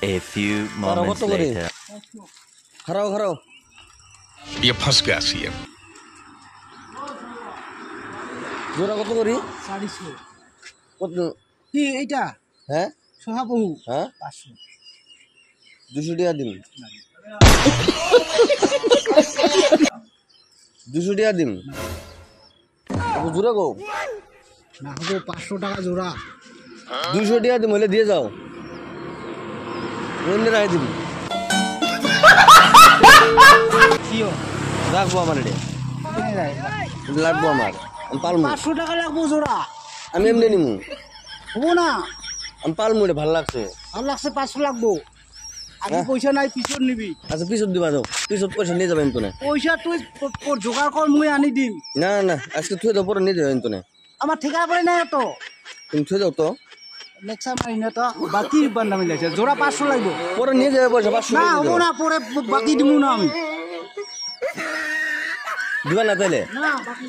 A few moments later. खराओ खराओ ये फंस गया सीएम জোড়া কত করি 450 কত কি এইটা হ্যাঁ সোহাবহু হ্যাঁ 500 200 টাকা দিন 200 টাকা দিন জোড়া গো না হবে 500 টাকা জোড়া 200 টাকা দিন হলে দিয়ে যাও এমনি রাখি দিবি কিও রাখবো আমার এটা লাগবো আমার আমি পালমু 500 টাকা লাগবো জোড়া আমি এমনি নিমু হবো না আমি পালমু এটা ভালো লাগছে আর লাগছে 500 লাগবো আগে হ্যাঁ? পয়সা নাই পিছন নিবি আচ্ছা পিছত দিবা যাও পিছত পয়সা নিয়ে যাবে এমতো না পয়সা তুই জোগাড় কর মুই আনি দিম না না আজকে থুয়ে দাও পরে নিয়ে যাবে এমতো না আমার ঠিকানা পড়ে নাই তো তুমি থুয়ে দাও তো নেক্সট টাইম আইনা তো বাকি বান্দা মিলাইছে জোড়া 500 লাগবো পরে নিয়ে যাবে পয়সা 500 না হবো না পরে বাকি দিমু না আমি দিবা না তাইলে না বাকি